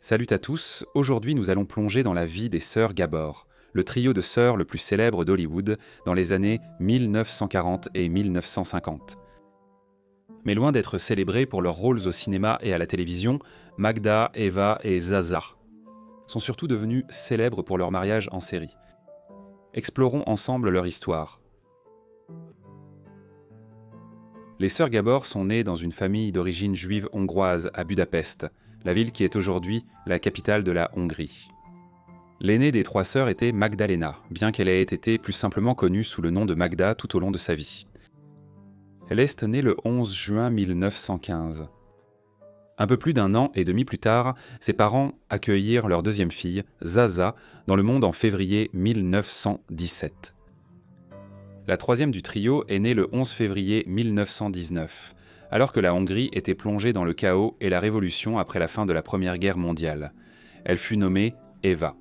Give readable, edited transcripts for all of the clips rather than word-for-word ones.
Salut à tous, aujourd'hui nous allons plonger dans la vie des sœurs Gabor, le trio de sœurs le plus célèbre d'Hollywood dans les années 1940 et 1950. Mais loin d'être célébrées pour leurs rôles au cinéma et à la télévision, Magda, Eva et Zaza sont surtout devenues célèbres pour leur mariage en série. Explorons ensemble leur histoire. Les sœurs Gabor sont nées dans une famille d'origine juive hongroise à Budapest, la ville qui est aujourd'hui la capitale de la Hongrie. L'aînée des trois sœurs était Magdalena, bien qu'elle ait été plus simplement connue sous le nom de Magda tout au long de sa vie. Elle est née le 11 juin 1915. Un peu plus d'un an et demi plus tard, ses parents accueillirent leur deuxième fille, Zaza, dans le monde en février 1917. La troisième du trio est née le 11 février 1919, alors que la Hongrie était plongée dans le chaos et la révolution après la fin de la Première Guerre mondiale. Elle fut nommée Eva.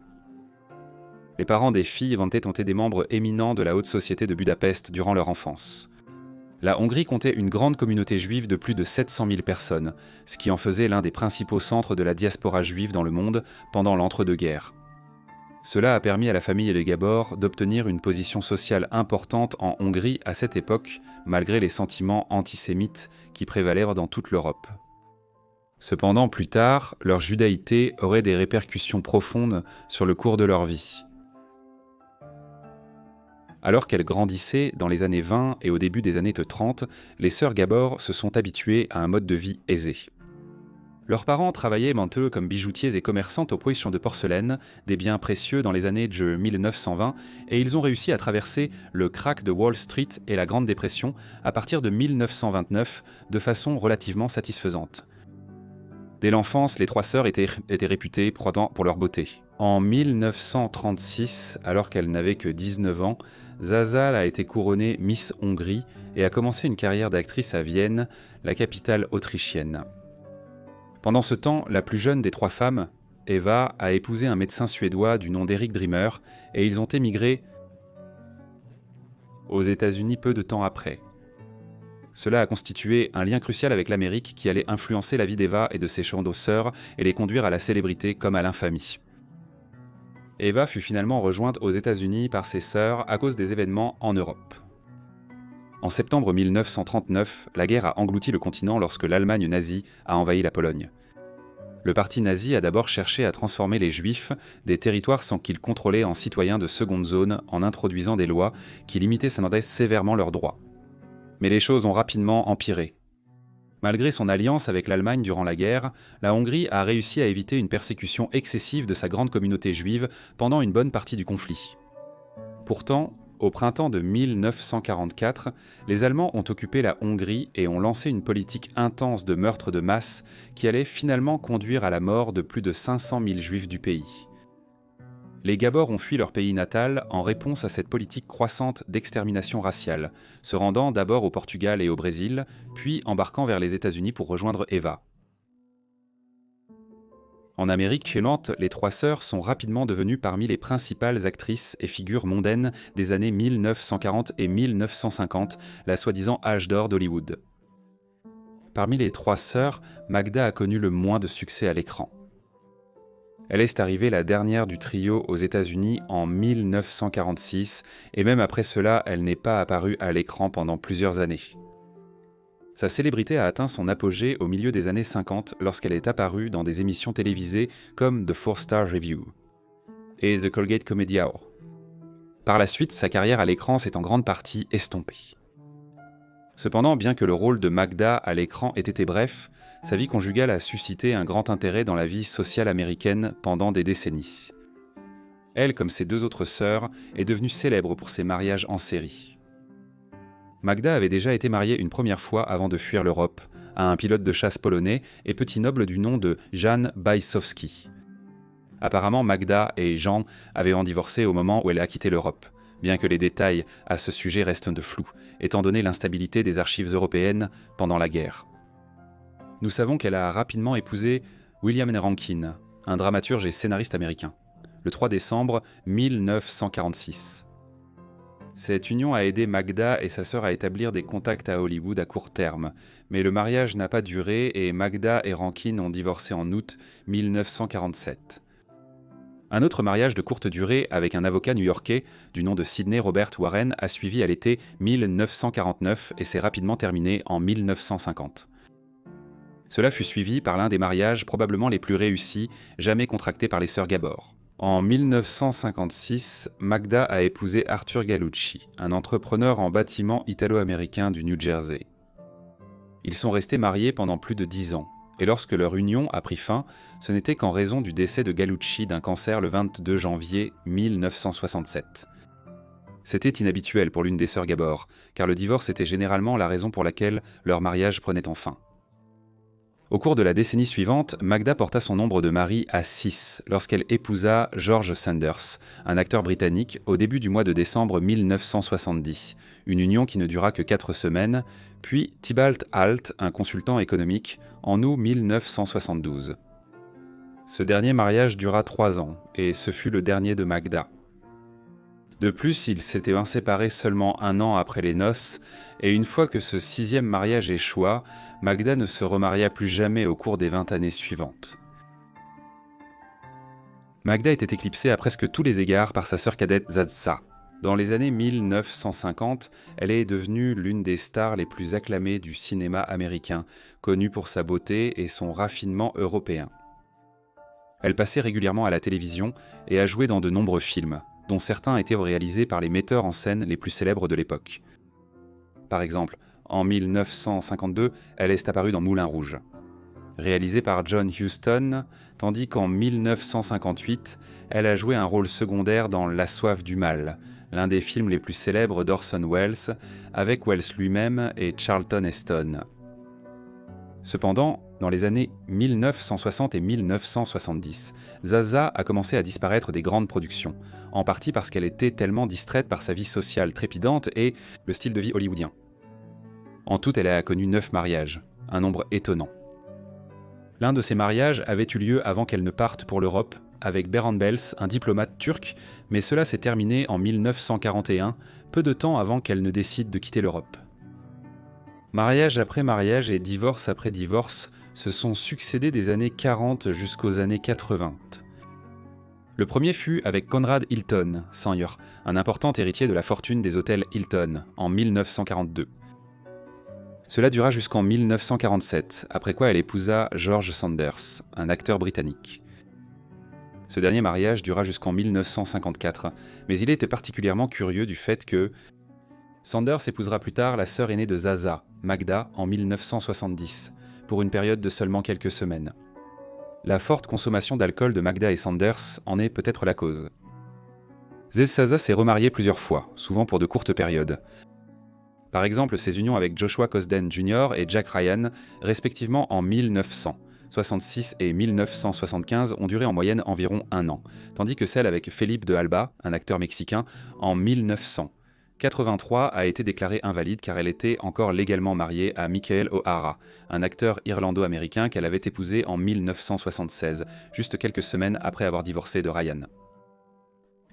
Les parents des filles vantaient été des membres éminents de la haute société de Budapest durant leur enfance. La Hongrie comptait une grande communauté juive de plus de 700 000 personnes, ce qui en faisait l'un des principaux centres de la diaspora juive dans le monde pendant l'entre-deux-guerres. Cela a permis à la famille Les Gabor d'obtenir une position sociale importante en Hongrie à cette époque, malgré les sentiments antisémites qui prévalèrent dans toute l'Europe. Cependant, plus tard, leur judaïté aurait des répercussions profondes sur le cours de leur vie. Alors qu'elles grandissaient dans les années 20 et au début des années 30, les sœurs Gabor se sont habituées à un mode de vie aisé. Leurs parents travaillaient eux comme bijoutiers et commerçantes aux production de porcelaine, des biens précieux dans les années de 1920, et ils ont réussi à traverser le krach de Wall Street et la Grande Dépression à partir de 1929 de façon relativement satisfaisante. Dès l'enfance, les trois sœurs étaient réputées pour leur beauté. En 1936, alors qu'elle n'avait que 19 ans, Zaza a été couronnée Miss Hongrie et a commencé une carrière d'actrice à Vienne, la capitale autrichienne. Pendant ce temps, la plus jeune des trois femmes, Eva, a épousé un médecin suédois du nom d'Eric Dreamer et ils ont émigré aux États-Unis peu de temps après. Cela a constitué un lien crucial avec l'Amérique qui allait influencer la vie d'Eva et de ses sœurs et les conduire à la célébrité comme à l'infamie. Eva fut finalement rejointe aux États-Unis par ses sœurs à cause des événements en Europe. En septembre 1939, la guerre a englouti le continent lorsque l'Allemagne nazie a envahi la Pologne. Le parti nazi a d'abord cherché à transformer les Juifs des territoires sans qu'ils contrôlaient en citoyens de seconde zone en introduisant des lois qui limitaient sévèrement leurs droits. Mais les choses ont rapidement empiré. Malgré son alliance avec l'Allemagne durant la guerre, la Hongrie a réussi à éviter une persécution excessive de sa grande communauté juive pendant une bonne partie du conflit. Pourtant, au printemps de 1944, les Allemands ont occupé la Hongrie et ont lancé une politique intense de meurtres de masse qui allait finalement conduire à la mort de plus de 500 000 Juifs du pays. Les Gabor ont fui leur pays natal en réponse à cette politique croissante d'extermination raciale, se rendant d'abord au Portugal et au Brésil, puis embarquant vers les États-Unis pour rejoindre Eva. En Amérique chélante, les trois sœurs sont rapidement devenues parmi les principales actrices et figures mondaines des années 1940 et 1950, la soi-disant âge d'or d'Hollywood. Parmi les trois sœurs, Magda a connu le moins de succès à l'écran. Elle est arrivée la dernière du trio aux États-Unis en 1946, et même après cela, elle n'est pas apparue à l'écran pendant plusieurs années. Sa célébrité a atteint son apogée au milieu des années 50 lorsqu'elle est apparue dans des émissions télévisées comme The 4-Star Review et The Colgate Comedy Hour. Par la suite, sa carrière à l'écran s'est en grande partie estompée. Cependant, bien que le rôle de Magda à l'écran ait été bref, sa vie conjugale a suscité un grand intérêt dans la vie sociale américaine pendant des décennies. Elle, comme ses deux autres sœurs, est devenue célèbre pour ses mariages en série. Magda avait déjà été mariée une première fois avant de fuir l'Europe, à un pilote de chasse polonais et petit noble du nom de Jan Bajsowski. Apparemment, Magda et Jan avaient divorcé au moment où elle a quitté l'Europe, bien que les détails à ce sujet restent de flous, étant donné l'instabilité des archives européennes pendant la guerre. Nous savons qu'elle a rapidement épousé William Rankin, un dramaturge et scénariste américain, le 3 décembre 1946. Cette union a aidé Magda et sa sœur à établir des contacts à Hollywood à court terme, mais le mariage n'a pas duré et Magda et Rankin ont divorcé en août 1947. Un autre mariage de courte durée avec un avocat new-yorkais du nom de Sidney Robert Warren a suivi à l'été 1949 et s'est rapidement terminé en 1950. Cela fut suivi par l'un des mariages probablement les plus réussis jamais contractés par les sœurs Gabor. En 1956, Magda a épousé Arthur Gallucci, un entrepreneur en bâtiment italo-américain du New Jersey. Ils sont restés mariés pendant plus de 10 ans, et lorsque leur union a pris fin, ce n'était qu'en raison du décès de Gallucci d'un cancer le 22 janvier 1967. C'était inhabituel pour l'une des sœurs Gabor, car le divorce était généralement la raison pour laquelle leur mariage prenait en fin. Au cours de la décennie suivante, Magda porta son nombre de maris à 6 lorsqu'elle épousa George Sanders, un acteur britannique, au début du mois de décembre 1970, une union qui ne dura que 4 semaines, puis Tybalt Halt, un consultant économique, en août 1972. Ce dernier mariage dura 3 ans, et ce fut le dernier de Magda. De plus, ils s'étaient séparés seulement 1 an après les noces, et une fois que ce 6e mariage échoua, Magda ne se remaria plus jamais au cours des 20 années suivantes. Magda était éclipsée à presque tous les égards par sa sœur cadette Zaza. Dans les années 1950, elle est devenue l'une des stars les plus acclamées du cinéma américain, connue pour sa beauté et son raffinement européen. Elle passait régulièrement à la télévision et a joué dans de nombreux films, dont certains étaient réalisés par les metteurs en scène les plus célèbres de l'époque. Par exemple, en 1952, elle est apparue dans Moulin Rouge, réalisé par John Huston, tandis qu'en 1958, elle a joué un rôle secondaire dans La soif du mal, l'un des films les plus célèbres d'Orson Welles, avec Welles lui-même et Charlton Heston. Cependant, dans les années 1960 et 1970, Zaza a commencé à disparaître des grandes productions, en partie parce qu'elle était tellement distraite par sa vie sociale trépidante et le style de vie hollywoodien. En tout, elle a connu 9 mariages, un nombre étonnant. L'un de ces mariages avait eu lieu avant qu'elle ne parte pour l'Europe, avec Beran Bels, un diplomate turc, mais cela s'est terminé en 1941, peu de temps avant qu'elle ne décide de quitter l'Europe. Mariage après mariage et divorce après divorce se sont succédés des années 40 jusqu'aux années 80. Le premier fut avec Conrad Hilton, Sr., un important héritier de la fortune des hôtels Hilton, en 1942. Cela dura jusqu'en 1947, après quoi elle épousa George Sanders, un acteur britannique. Ce dernier mariage dura jusqu'en 1954, mais il était particulièrement curieux du fait que Sanders épousera plus tard la sœur aînée de Zaza, Magda, en 1970, pour une période de seulement quelques semaines. La forte consommation d'alcool de Magda et Sanders en est peut-être la cause. Zaza s'est remarié plusieurs fois, souvent pour de courtes périodes. Par exemple, ses unions avec Joshua Cosden Jr. et Jack Ryan, respectivement en 1966 et 1975, ont duré en moyenne environ 1 an, tandis que celle avec Felipe de Alba, un acteur mexicain, en 1983 a été déclarée invalide car elle était encore légalement mariée à Michael O'Hara, un acteur irlando-américain qu'elle avait épousé en 1976, juste quelques semaines après avoir divorcé de Ryan.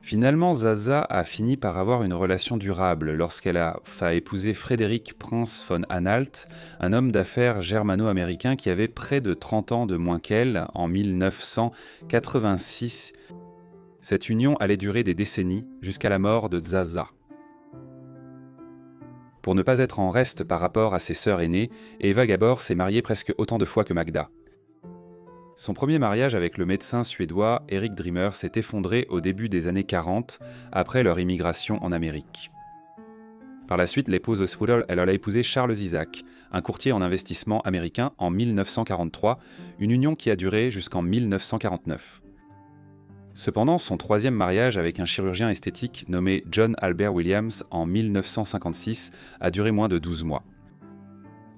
Finalement, Zaza a fini par avoir une relation durable lorsqu'elle a épousé Frédéric Prince von Anhalt, un homme d'affaires germano-américain qui avait près de 30 ans de moins qu'elle en 1986. Cette union allait durer des décennies jusqu'à la mort de Zaza. Pour ne pas être en reste par rapport à ses sœurs aînées, Eva Gabor s'est mariée presque autant de fois que Magda. Son premier mariage avec le médecin suédois Eric Dreamer s'est effondré au début des années 40, après leur immigration en Amérique. Par la suite, l'épouse Oswald, elle a épousé Charles Isaac, un courtier en investissement américain, en 1943, une union qui a duré jusqu'en 1949. Cependant, son troisième mariage avec un chirurgien esthétique nommé John Albert Williams en 1956 a duré moins de 12 mois.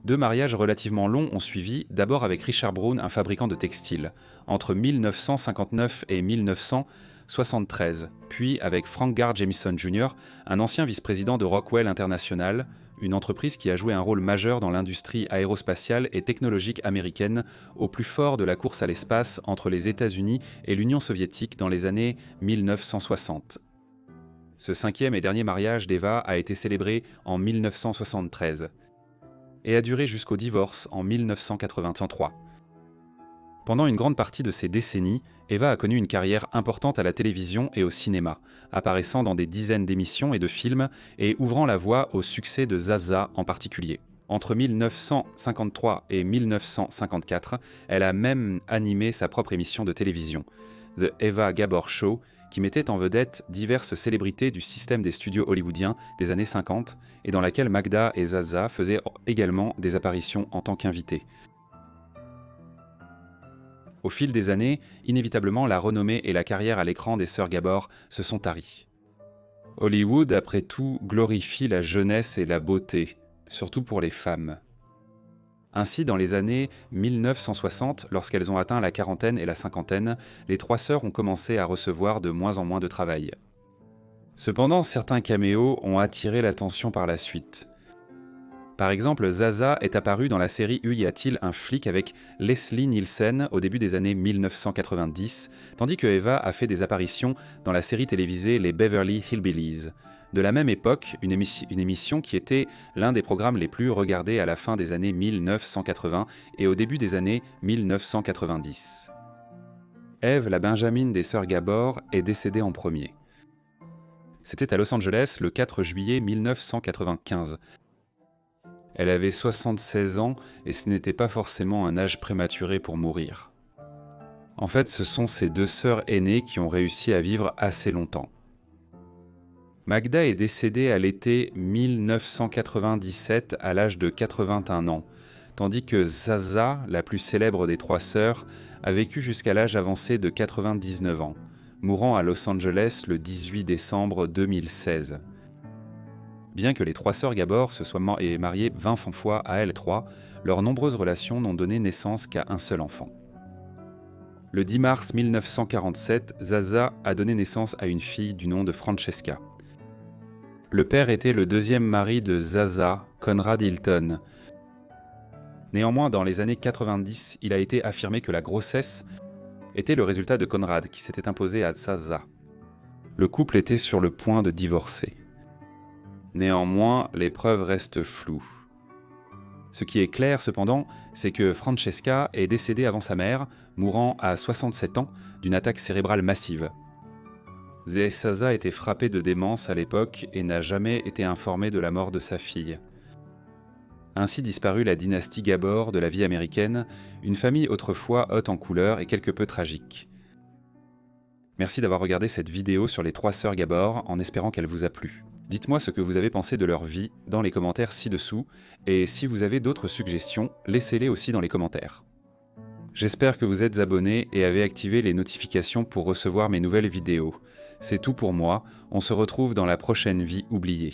2 mariages relativement longs ont suivi, d'abord avec Richard Brown, un fabricant de textiles, entre 1959 et 1973, puis avec Frank Gard Jamison Jr., un ancien vice-président de Rockwell International, une entreprise qui a joué un rôle majeur dans l'industrie aérospatiale et technologique américaine, au plus fort de la course à l'espace entre les États-Unis et l'Union soviétique dans les années 1960. Ce cinquième et dernier mariage d'Eva a été célébré en 1973 et a duré jusqu'au divorce en 1983. Pendant une grande partie de ces décennies, Eva a connu une carrière importante à la télévision et au cinéma, apparaissant dans des dizaines d'émissions et de films et ouvrant la voie au succès de Zaza en particulier. Entre 1953 et 1954, elle a même animé sa propre émission de télévision, The Eva Gabor Show, qui mettait en vedette diverses célébrités du système des studios hollywoodiens des années 50 et dans laquelle Magda et Zaza faisaient également des apparitions en tant qu'invités. Au fil des années, inévitablement, la renommée et la carrière à l'écran des sœurs Gabor se sont taries. Hollywood, après tout, glorifie la jeunesse et la beauté, surtout pour les femmes. Ainsi, dans les années 1960, lorsqu'elles ont atteint la quarantaine et la cinquantaine, les trois sœurs ont commencé à recevoir de moins en moins de travail. Cependant, certains caméos ont attiré l'attention par la suite. Par exemple, Zaza est apparue dans la série Y a-t-il un flic avec Leslie Nielsen au début des années 1990, tandis que Eva a fait des apparitions dans la série télévisée Les Beverly Hillbillies. De la même époque, une émission qui était l'un des programmes les plus regardés à la fin des années 1980 et au début des années 1990. Eve, la Benjamine des sœurs Gabor, est décédée en premier. C'était à Los Angeles le 4 juillet 1995. Elle avait 76 ans et ce n'était pas forcément un âge prématuré pour mourir. En fait, ce sont ses deux sœurs aînées qui ont réussi à vivre assez longtemps. Magda est décédée à l'été 1997 à l'âge de 81 ans, tandis que Zaza, la plus célèbre des trois sœurs, a vécu jusqu'à l'âge avancé de 99 ans, mourant à Los Angeles le 18 décembre 2016. Bien que les trois sœurs Gabor se soient mariées 20 fois à elles trois, leurs nombreuses relations n'ont donné naissance qu'à un seul enfant. Le 10 mars 1947, Zaza a donné naissance à une fille du nom de Francesca. Le père était le deuxième mari de Zaza, Conrad Hilton. Néanmoins, dans les années 90, il a été affirmé que la grossesse était le résultat de Conrad, qui s'était imposé à Zaza. Le couple était sur le point de divorcer. Néanmoins, les preuves restent floues. Ce qui est clair cependant, c'est que Francesca est décédée avant sa mère, mourant à 67 ans d'une attaque cérébrale massive. Zaza était frappé de démence à l'époque et n'a jamais été informé de la mort de sa fille. Ainsi disparut la dynastie Gabor de la vie américaine, une famille autrefois haute en couleur et quelque peu tragique. Merci d'avoir regardé cette vidéo sur les trois sœurs Gabor en espérant qu'elle vous a plu. Dites-moi ce que vous avez pensé de leur vie dans les commentaires ci-dessous, et si vous avez d'autres suggestions, laissez-les aussi dans les commentaires. J'espère que vous êtes abonnés et avez activé les notifications pour recevoir mes nouvelles vidéos. C'est tout pour moi, on se retrouve dans la prochaine vie oubliée.